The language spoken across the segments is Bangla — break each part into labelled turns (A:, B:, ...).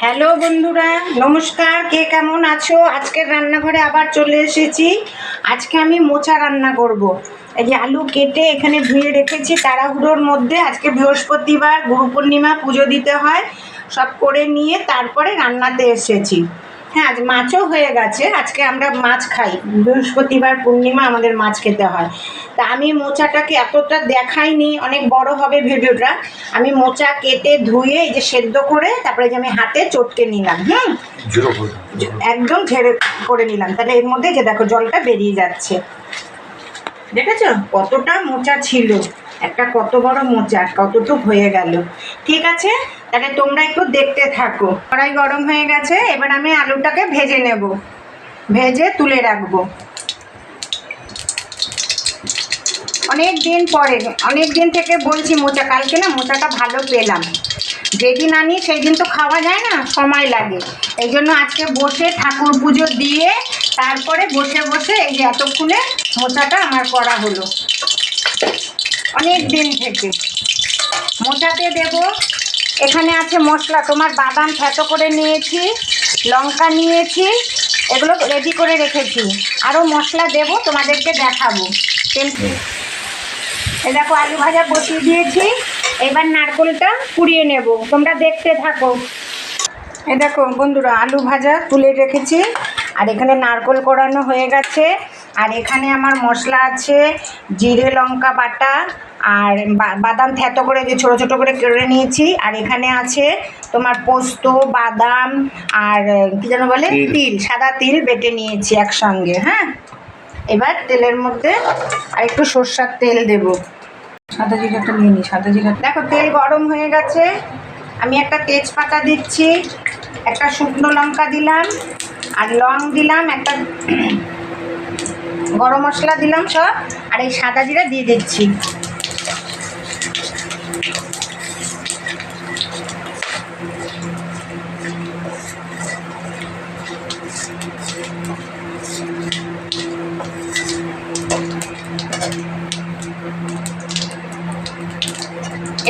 A: হ্যালো বন্ধুরা, নমস্কার। কে কেমন আছো? আজকের রান্নাঘরে আবার চলে এসেছি। আজকে আমি মোচা রান্না করব। এই যে আলু কেটে এখানে ধুয়ে রেখেছি তাড়াহুড়োর মধ্যে। আজকে বৃহস্পতিবার, গুরু পূর্ণিমা, পুজো দিতে হয়। সব করে নিয়ে তারপরে রান্নাতে এসেছি। হ্যাঁ, আজ মাছও হয়ে গেছে। আজকে আমরা মাছ খাই, বৃহস্পতিবার পূর্ণিমা আমাদের মাছ খেতে হয়। তা আমি মোচাটাকে এতটা দেখাইনি, অনেক বড় হবে ভিডিওটা। আমি মোচা কেটে ধুয়ে এই যে সেদ্ধ করে তারপরে যে আমি হাতে চটকে নিলাম। একদম ঝেড়ে করে নিলাম। তাহলে এর মধ্যে যে দেখো জলটা বেরিয়ে যাচ্ছে। দেখেছো কতটা মোচা ছিল, একটা কত বড় মোচা, কতটুক হয়ে গেল। ঠিক আছে, তাহলে তোমরা একটু দেখতে থাকো। কড়াই গরম হয়ে গেছে, এবার আমি আলুটাকে ভেজে নেব, ভেজে তুলে রাখবো। অনেক দিন পরে, অনেক দিন থেকে বলছি মোচা, কালকে না মোচাটা ভালো পেলাম। যেদিন আনি সেই দিন তো খাওয়া যায় না, সময় লাগে। এই জন্য আজকে বসে ঠাকুর পুজো দিয়ে তারপরে বসে বসে এই যে এতক্ষণে মোচাটা আমার করা হলো। অনেক দিন থেকে মোচাতে দেব। এখানে আছে মশলা, তোমার বাদাম থেতো করে নিয়েছি, লঙ্কা নিয়েছি, এগুলো রেডি করে রেখেছি। আরও মশলা দেব, তোমাদেরকে দেখাবো। এই দেখো আলু ভাজা বসিয়ে দিয়েছি, এবার নারকেলটা কুড়িয়ে নেব, তোমরা দেখতে থাকো। এই দেখো বন্ধুরা, আলু ভাজা তুলে রেখেছি, আর এখানে নারকেল কোড়ানো হয়ে গেছে। আর এখানে আমার মশলা আছে জিরে লঙ্কা বাটা, আর বাদাম থেতো করে যে ছোটো ছোটো করে কেটে নিয়েছি। আর এখানে আছে তোমার পোস্ত, বাদাম, আর কী যেন বলে তিল, সাদা তিল বেটে নিয়েছি একসঙ্গে। হ্যাঁ, এবার তেলের মধ্যে আর একটু সর্ষের তেল দেব। সাদা জিরাটা নিয়ে নিই, সাদা জিরা। দেখো তেল গরম হয়ে গেছে, আমি একটা তেজপাতা দিচ্ছি, একটা শুকনো লঙ্কা দিলাম, আর লং দিলাম, একটা গরম মশলা দিলাম সব, আর এই সাদা জিরা দিয়ে দিচ্ছি।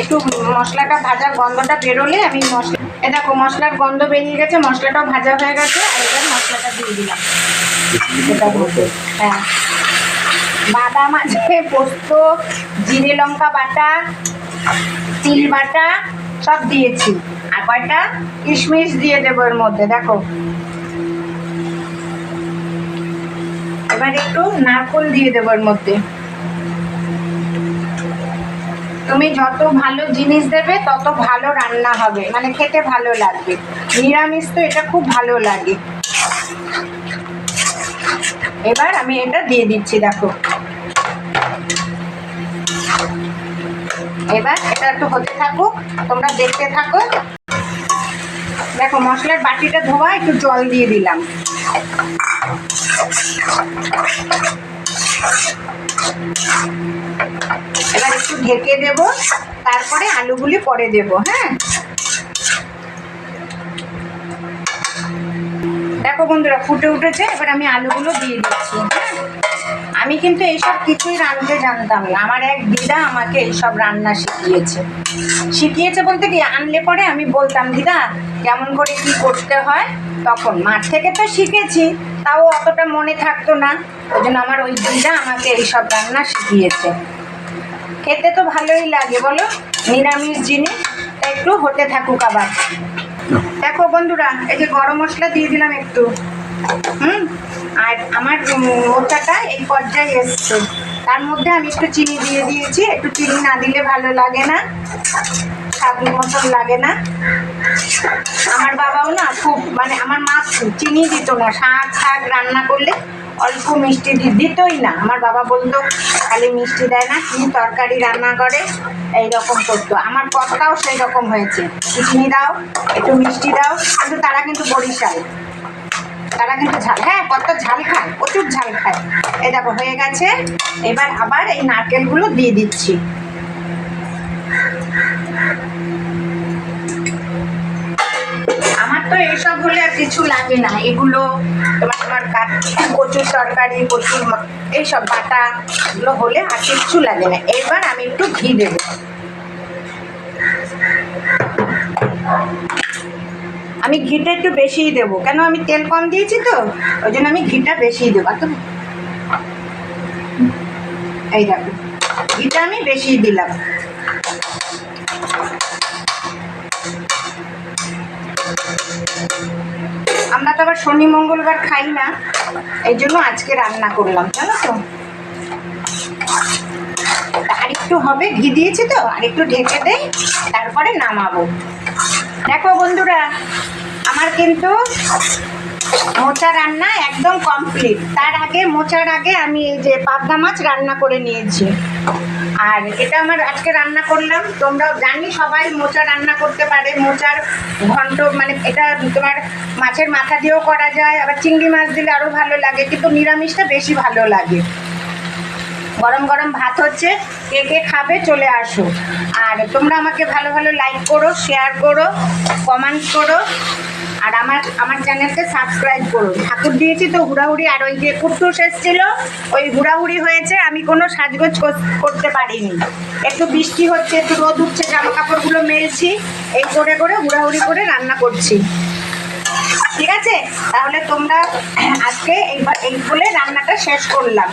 A: একটু মশলাটা ভাজার গন্ধটা বেরোলে আমি মশলা, এ দেখো মশলার গন্ধ বেরিয়ে গেছে, মশলাটাও ভাজা হয়ে গেছে। আর এবার মশলাটা দিয়ে দিলাম। হ্যাঁ, বাদাম আছে, পোস্ত, জিরে লঙ্কা বাটা, তিল বাটা সব দিয়েছি, আর কয়টা কিশমিশ দিয়ে দেবো এর মধ্যে। দেখো এবার একটু নারকেল দিয়ে দেবো এর মধ্যে। তুমি যত ভালো জিনিস দেবে তত ভালো রান্না হবে, মানে খেতে ভালো লাগবে। নিরামিষ তো এটা খুব ভালো লাগে। এবার আমি এটা দিয়ে দিচ্ছি। দেখো এবার এটা একটু হতে থাকুক, তোমরা দেখতে থাকো। দেখো মশলার বাটিটা ধোয়া, একটু জল দিয়ে দিলাম। এবার একটু ঢেকে দেব, তারপরে আলুগুলি পরে দেব। হ্যাঁ, দেখো বন্ধুরা ফুটে উঠেছে, এবার আমি আলুগুলো দিয়ে দিচ্ছি। হ্যাঁ, আমি কিন্তু এইসব কিছুই রাঁধতে জানতাম না, আমার এক দিদা আমাকে এইসব রান্না শিখিয়েছে বলতে কি, আনলে পরে আমি বলতাম দিদা কেমন করে কি করতে হয়। তখন মাঠ থেকে তো শিখেছি, তাও অতটা মনে থাকতো না। ওই জন্য আমার ওই দিদা আমাকে এইসব রান্না শিখিয়েছে। খেতে তো ভালোই লাগে বলো, নিরামিষ জিনিস, একটু হতে থাকুক আবার। দেখো বন্ধুরা, এই যে গরম মশলা দিয়ে দিলাম একটু। আর আমার মোচাটা এই পর্যায়ে এসছে, তার মধ্যে আমি একটু চিনি দিয়ে দিয়েছি। একটু চিনি না দিলে ভালো লাগে না, স্বাদ মতন লাগে না। আমার বাবাও না খুব, মানে আমার মা চিনি দিত না, শাক রান্না করলে অল্প মিষ্টি দিতই না। আমার বাবা বলতো খালি মিষ্টি দেয় না, কি তরকারি রান্না করে এইরকম করতো। আমার কর্তাও সেই রকম হয়েছে, চিনি দাও, একটু মিষ্টি দাও। কিন্তু তারা কিন্তু বরিশাল, তারা কিন্তু ঝাল, হ্যাঁ কর্তা ঝাল খায়, প্রচুর ঝাল খায়। এই দেখো হয়ে গেছে, এবার আবার এই নারকেলগুলো দিয়ে দিচ্ছি। আমার তো এইসব হলে আর কিছু লাগে না, এগুলো তোমার কচুর তরকারি, কচুর এইসব বাটা এগুলো হলে আর কিচ্ছু লাগে না। এবার আমি একটু ঘি দেব। আমি ঘিটা একটু বেশিই দেবো, কেন আমি তেল কম দিয়েছি তো, ওই জন্য আমি ঘিটা বেশিই দেবো। তো এই দেখো ঘিটা আমি বেশিই দিলাম। আমরা তো আবার শনি মঙ্গলবার খাই না, এই জন্য আজকে রান্না করলাম, জানো তো। আরেকটু হবে, ঘি দিয়েছি তো, আরেকটু ঢেকে দেই, তারপরে নামাবো। দেখো বন্ধুরা, আমার কিন্তু মোচা রান্না একদম কমপ্লিট। তার আগে মোচার আগে আমি এই যে পাবদা মাছ রান্না করে নিয়েছি, আর এটা আমার আজকে রান্না করলাম। তোমরাও জানি সবাই মোচা রান্না করতে পারে, মোচার ঘন্ট, মানে এটা তোমার মাছের মাথা দিয়েও করা যায়, আবার চিংড়ি মাছ দিলে আরও ভালো লাগে, কিন্তু নিরামিষটা বেশি ভালো লাগে। গরম গরম ভাত হচ্ছে, কে কে খাবে চলে আসো। আর তোমরা আমাকে ভালো ভালো লাইক করো, শেয়ার করো, কমেন্ট করো, আর আমার চ্যানেলকে সাবস্ক্রাইব করো। ঠাকুর দিয়েছি তো হুড়াহুড়ি, আর ওই যে কুট্টুস এসেছিলো, ওই হুড়াহুড়ি হয়েছে, আমি কোনো সাজগোজ করতে পারিনি। একটু বৃষ্টি হচ্ছে, একটু রোদ উঠছে, জামা কাপড়গুলো মেলছি, এই করে করে হুড়াহুড়ি করে রান্না করছি। ঠিক আছে, তাহলে তোমরা আজকে এই বলে রান্নাটা শেষ করলাম।